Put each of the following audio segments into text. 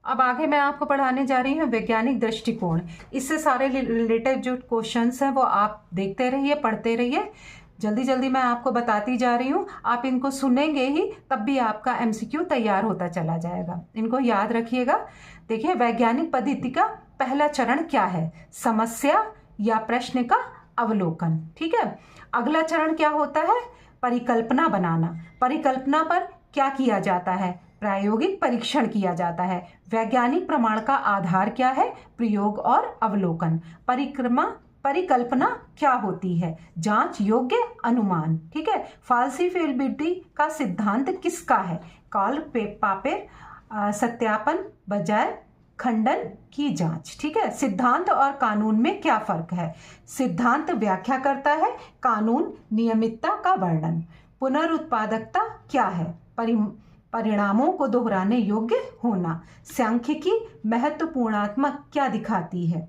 अब आगे मैं आपको पढ़ाने जा रही हूँ वैज्ञानिक दृष्टिकोण। इससे सारे रिलेटेड जो क्वेश्चंस हैं वो आप देखते रहिए, पढ़ते रहिए। जल्दी जल्दी मैं आपको बताती जा रही हूँ, आप इनको सुनेंगे ही तब भी आपका एमसीक्यू तैयार होता चला जाएगा। इनको याद रखिएगा। देखिए, वैज्ञानिक पद्धति का पहला चरण क्या है? समस्या या प्रश्न का अवलोकन। ठीक है। अगला चरण क्या होता है? परिकल्पना बनाना। परिकल्पना पर क्या किया जाता है? प्रायोगिक परीक्षण किया जाता है। वैज्ञानिक प्रमाण का आधार क्या है? प्रयोग और अवलोकन। परिकल्पना क्या होती है? जांच योग्य अनुमान। ठीक है। फाल्सिफिएबिलिटी का सिद्धांत किसका है? कार्ल पापेर। सत्यापन बजाय खंडन की जांच। ठीक है। सिद्धांत और कानून में क्या फर्क है? सिद्धांत व्याख्या करता है, कानून नियमितता का वर्णन। पुनरुत्पादकता क्या है? परिणामों को दोहराने योग्य होना। सांख्यिकी महत्वपूर्णात्मक क्या दिखाती है?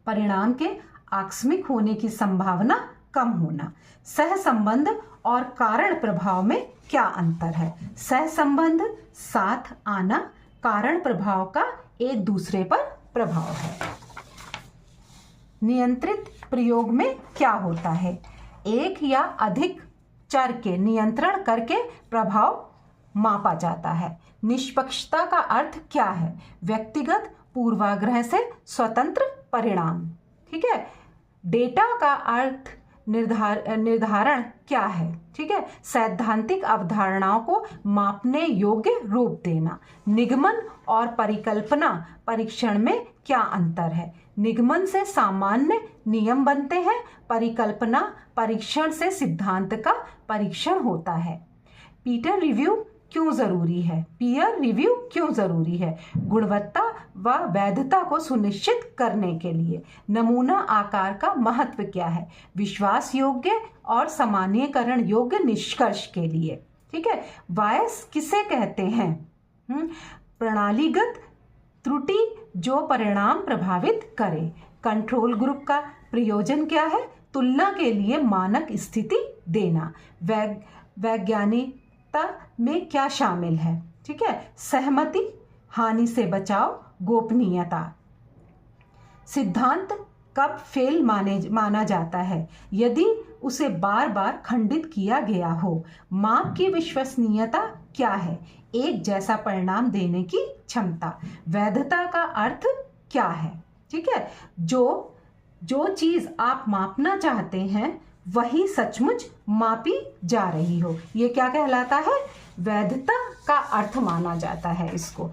परिणाम के आकस्मिक होने की संभावना कम होना। सहसंबंध और कारण प्रभाव में क्या अंतर है? सहसंबंध साथ आना, कारण प्रभाव का एक दूसरे पर प्रभाव है। नियंत्रित प्रयोग में क्या होता है? एक या अधिक चर के नियंत्रण करके प्रभाव मापा जाता है। निष्पक्षता का अर्थ क्या है? व्यक्तिगत पूर्वाग्रह से स्वतंत्र परिणाम। ठीक है। डेटा का अर्थ निर्धारण क्या है? ठीक है। सैद्धांतिक अवधारणाओं को मापने योग्य रूप देना। निगमन और परिकल्पना परीक्षण में क्या अंतर है? निगमन से सामान्य नियम बनते हैं, परिकल्पना परीक्षण से सिद्धांत का परीक्षण होता है। पीयर रिव्यू क्यों जरूरी है? पीयर रिव्यू क्यों जरूरी है? गुणवत्ता व वैधता को सुनिश्चित करने के लिए। नमूना आकार का महत्व क्या है? विश्वास योग्य और सामान्यीकरण योग्य निष्कर्ष के लिए। ठीक है। बायस किसे कहते हैं? प्रणालीगत त्रुटि जो परिणाम प्रभावित करे। कंट्रोल ग्रुप का प्रयोजन क्या है? तुलना के लिए मानक स्थिति देना। वैज्ञानिकता में क्या शामिल है? ठीक है। सहमति, हानि से बचाव, गोपनीयता। सिद्धांत कब फेल माना जाता है? यदि उसे बार बार खंडित किया गया हो। माप की विश्वसनीयता क्या है? एक जैसा परिणाम देने की क्षमता। वैधता का अर्थ क्या है? ठीक है। जो चीज आप मापना चाहते हैं वही सचमुच मापी जा रही हो, ये क्या कहलाता है? वैधता का अर्थ माना जाता है इसको।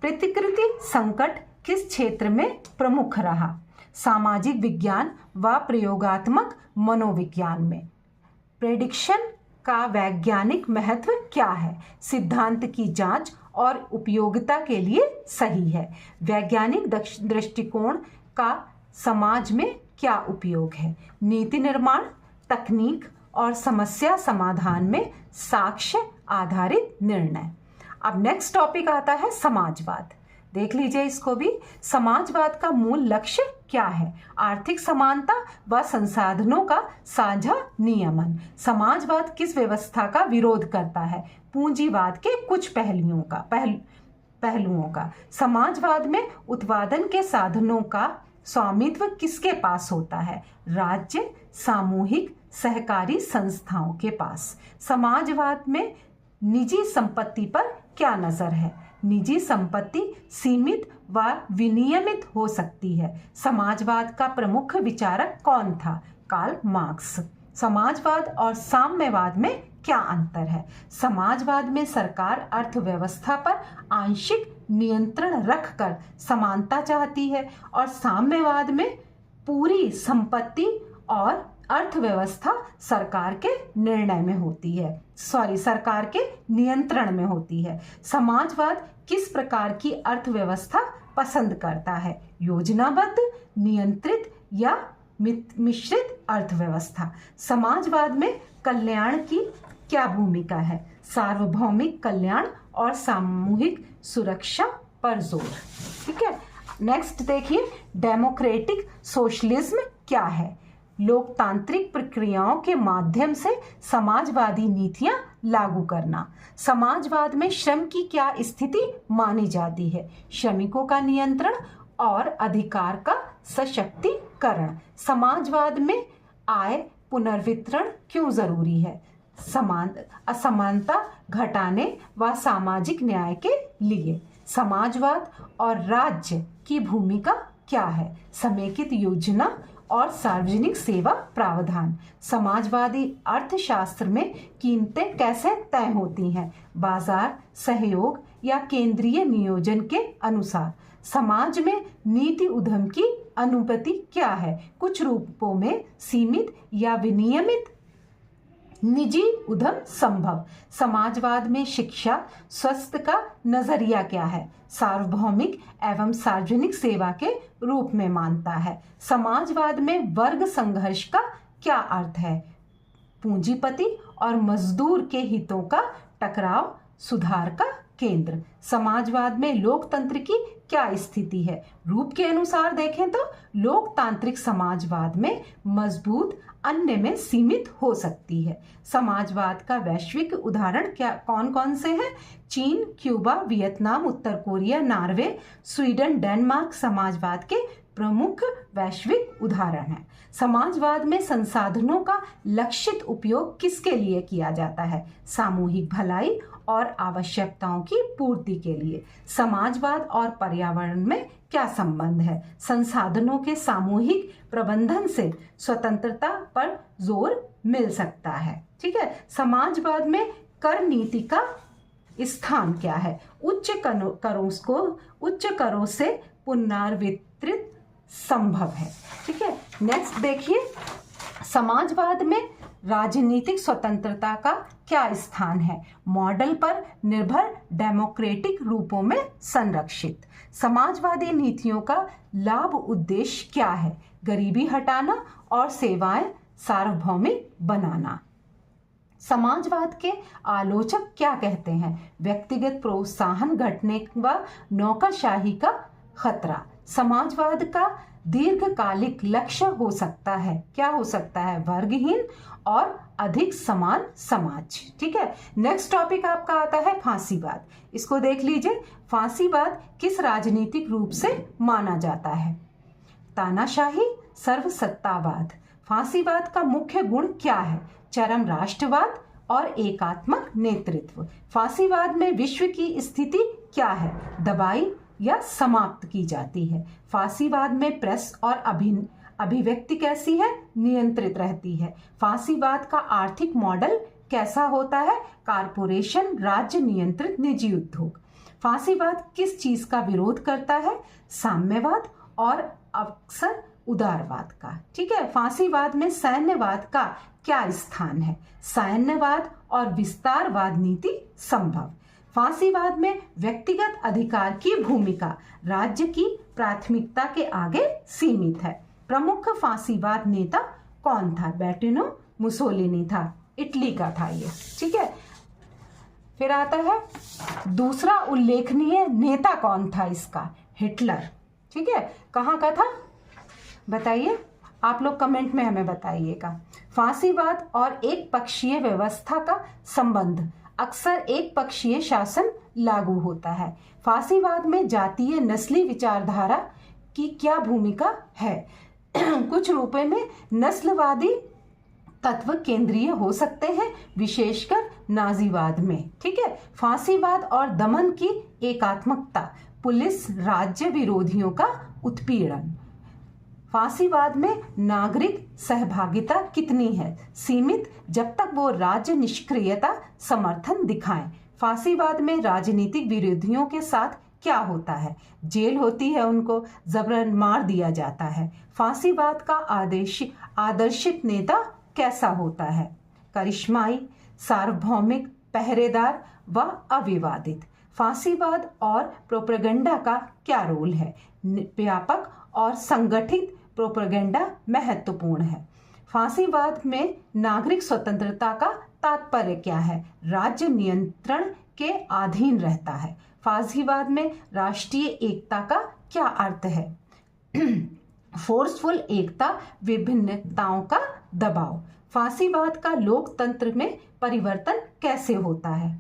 प्रतिकृति संकट किस क्षेत्र में प्रमुख रहा? सामाजिक विज्ञान व प्रयोगात्मक मनोविज्ञान में। प्रेडिक्शन का वैज्ञानिक महत्व क्या है? सिद्धांत की जांच और उपयोगिता के लिए सही है। वैज्ञानिक दृष्टिकोण का समाज में क्या उपयोग है? नीति निर्माण, तकनीक और समस्या समाधान में साक्ष्य आधारित निर्णय। अब नेक्स्ट टॉपिक आता है समाजवाद। देख लीजिए इसको भी। समाजवाद का मूल लक्ष्य क्या है? आर्थिक समानता व संसाधनों का साझा नियमन। समाजवाद किस व्यवस्था का विरोध करता है? पूंजीवाद के कुछ पहलुओं का। समाजवाद में उत्पादन के साधनों का स्वामित्व किसके पास होता है? राज्य, सामूहिक, सहकारी संस्थाओं के पास। समाजवाद में निजी संपत्ति पर क्या नजर है? निजी संपत्ति सीमित व विनियमित हो सकती है। समाजवाद का प्रमुख विचारक कौन था? Karl Marx. समाजवाद और साम्यवाद में क्या अंतर है? समाजवाद में सरकार अर्थव्यवस्था पर आंशिक नियंत्रण रखकर समानता चाहती है और साम्यवाद में पूरी संपत्ति और अर्थव्यवस्था सरकार के निर्णय में होती है, सरकार के नियंत्रण में होती है। समाजवाद किस प्रकार की अर्थव्यवस्था पसंद करता है? योजनाबद्ध, नियंत्रित या मिश्रित अर्थव्यवस्था। समाजवाद में कल्याण की क्या भूमिका है? सार्वभौमिक कल्याण और सामूहिक सुरक्षा पर जोर। ठीक है। नेक्स्ट देखिए, डेमोक्रेटिक सोशलिज्म क्या है? लोकतांत्रिक प्रक्रियाओं के माध्यम से समाजवादी नीतियां लागू करना। समाजवाद में श्रम की क्या स्थिति मानी जाती है? श्रमिकों का नियंत्रण और अधिकार का सशक्तिकरण। समाजवाद में आय पुनर्वितरण क्यों जरूरी है? असमानता घटाने व सामाजिक न्याय के लिए। समाजवाद और राज्य की भूमिका क्या है? समेकित योजना और सार्वजनिक सेवा प्रावधान। समाजवादी अर्थशास्त्र में कीमतें कैसे तय होती हैं? बाजार, सहयोग या केंद्रीय नियोजन के अनुसार। समाज में नीति उद्यम की अनुमति क्या है? कुछ रूपों में सीमित या विनियमित निजी उद्यम संभव। समाजवाद में शिक्षा स्वास्थ्य का नजरिया क्या है? सार्वभौमिक एवं सार्वजनिक सेवा के रूप में मानता है। समाजवाद में वर्ग संघर्ष का क्या अर्थ है? पूंजीपति और मजदूर के हितों का टकराव सुधार का केंद्र। समाजवाद में लोकतंत्र की क्या स्थिति है? रूप के अनुसार देखें तो लोकतांत्रिक समाजवाद में मजबूत, अन्य में सीमित हो सकती है। समाजवाद का वैश्विक उदाहरण क्या कौन कौन से हैं? चीन, क्यूबा, वियतनाम, उत्तर कोरिया, नॉर्वे, स्वीडन, डेनमार्क समाजवाद के प्रमुख वैश्विक उदाहरण हैं। समाजवाद में संसाधनों का लक्षित उपयोग किसके लिए किया जाता है? सामूहिक भलाई और आवश्यकताओं की पूर्ति के लिए। समाजवाद और पर्यावरण में क्या संबंध है? संसाधनों के सामूहिक प्रबंधन से स्वतंत्रता पर जोर मिल सकता है। ठीक है। समाजवाद में कर नीति का स्थान क्या है? उच्च करों से पुनर्वितरित संभव है। ठीक है। नेक्स्ट देखिए, समाजवाद में राजनीतिक स्वतंत्रता का क्या स्थान है? मॉडल पर निर्भर डेमोक्रेटिक रूपों में संरक्षित। समाजवादी नीतियों का लाभ उद्देश्य क्या है? गरीबी हटाना और सेवाएं सार्वभौमिक बनाना। समाजवाद के आलोचक क्या कहते हैं? व्यक्तिगत प्रोत्साहन घटने व नौकरशाही का खतरा। समाजवाद का दीर्घकालिक लक्ष्य हो सकता है, क्या हो सकता है? वर्गहीन और अधिक समान समाज। ठीक है। नेक्स्ट टॉपिक आपका आता है फांसीवाद। इसको देख लीजिए। फांसीवाद किस राजनीतिक रूप से माना जाता है? तानाशाही, सर्वसत्तावाद। फांसीवाद का मुख्य गुण क्या है? चरम राष्ट्रवाद और एकात्मक नेतृत्व। फांसीवाद में विश्व की स्थिति क्या है? दबाई या समाप्त की जाती है। फांसीवाद में प्रेस और अभिव्यक्ति कैसी है? नियंत्रित रहती है। फांसीवाद का आर्थिक मॉडल कैसा होता है? कारपोरेशन, राज्य नियंत्रित निजी उद्योग। फांसीवाद किस चीज का विरोध करता है? साम्यवाद और अक्सर उदारवाद का। ठीक है। फांसीवाद में सैन्यवाद का क्या स्थान है? सैन्यवाद और विस्तारवाद नीति संभव। फांसीवाद में व्यक्तिगत अधिकार की भूमिका राज्य की प्राथमिकता के आगे सीमित है। प्रमुख फांसीवाद नेता कौन था? बेनिटो मुसोलिनी था, इटली का था ये। ठीक है। फिर आता है दूसरा उल्लेखनीय नेता कौन था इसका? हिटलर। ठीक है। कहाँ का था बताइए, आप लोग कमेंट में हमें बताइएगा। फांसीवाद और एक पक्षीय व्यवस्था का संबंध। अक्सर एक पक्षीय शासन लागू होता है। फांसीवाद में जातीय नस्ली विचारधारा की क्या भूमिका है? कुछ रूपों में नस्लवादी तत्व केंद्रीय हो सकते हैं, विशेषकर नाजीवाद में। ठीक है। फांसीवाद और दमन की एकात्मकता। पुलिस राज्य विरोधियों का उत्पीड़न। फांसीवाद में नागरिक सहभागिता कितनी है? सीमित, जब तक वो राज्य निष्क्रियता समर्थन दिखाएं। फांसीवाद में राजनीतिक विरोधियों के साथ क्या होता है? जेल होती है, उनको जबरन मार दिया जाता है। फांसीवाद का आदर्शित नेता कैसा होता है? करिश्माई, सार्वभौमिक, पहरेदार व अविवादित। फांसीवाद और प्रोपेगेंडा का क्या रोल है? व्यापक और संगठित प्रोपेगेंडा महत्वपूर्ण है। फांसीवाद में नागरिक स्वतंत्रता का तात्पर्य क्या है? राज्य नियंत्रण के अधीन रहता है। फांसीवाद में राष्ट्रीय एकता का क्या अर्थ है? फोर्सफुल एकता, विभिन्नताओं का दबाव। फांसीवाद का लोकतंत्र में परिवर्तन कैसे होता है।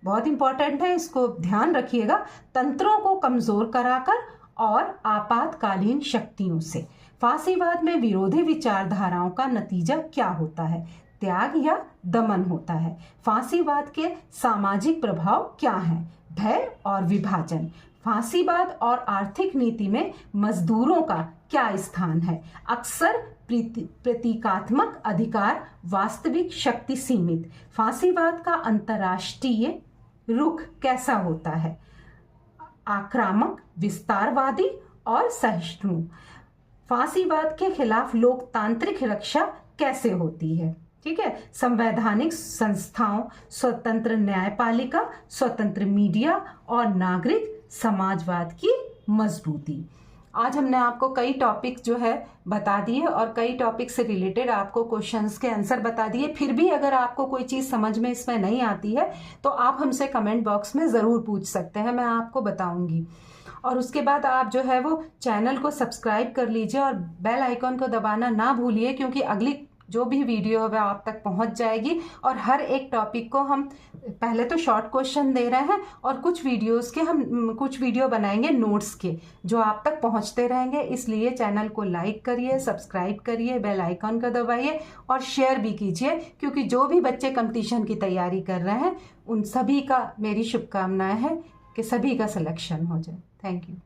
बहुत इंपॉर्टेंट है, इसको ध्यान रखिएगा। तंत्रों को कमजोर कराकर और आपातकालीन शक्तियों से। फांसीवाद में विरोधी विचारधाराओं का नतीजा क्या होता है? त्याग या दमन होता है। फांसीवाद के सामाजिक प्रभाव क्या हैं? भय और विभाजन। फांसीवाद और आर्थिक नीति में मजदूरों का क्या स्थान है? अक्सर प्रतीकात्मक अधिकार, वास्तविक शक्ति सीमित। फांसीवाद का अंतर्राष्ट्रीय रुख कैसा होता है? आक्रामक, विस्तारवादी और सहिष्णु। फांसीवाद के खिलाफ लोकतांत्रिक रक्षा कैसे होती है? ठीक है, संवैधानिक संस्थाओं, स्वतंत्र न्यायपालिका, स्वतंत्र मीडिया और नागरिक समाजवाद की मजबूती। आज हमने आपको कई टॉपिक जो है बता दिए और कई टॉपिक से रिलेटेड आपको क्वेश्चंस के आंसर बता दिए। फिर भी अगर आपको कोई चीज़ समझ में इसमें नहीं आती है तो आप हमसे कमेंट बॉक्स में ज़रूर पूछ सकते हैं, मैं आपको बताऊंगी। और उसके बाद आप जो है वो चैनल को सब्सक्राइब कर लीजिए और बेल आइकॉन को दबाना ना भूलिए, क्योंकि अगली जो भी वीडियो है वह आप तक पहुंच जाएगी। और हर एक टॉपिक को हम पहले तो शॉर्ट क्वेश्चन दे रहे हैं और कुछ वीडियो बनाएंगे नोट्स के, जो आप तक पहुंचते रहेंगे। इसलिए चैनल को लाइक करिए, सब्सक्राइब करिए, बेल आइकॉन को दबाइए और शेयर भी कीजिए, क्योंकि जो भी बच्चे कंपटीशन की तैयारी कर रहे हैं उन सभी का मेरी शुभकामनाएं हैं कि सभी का सिलेक्शन हो जाए। Thank you.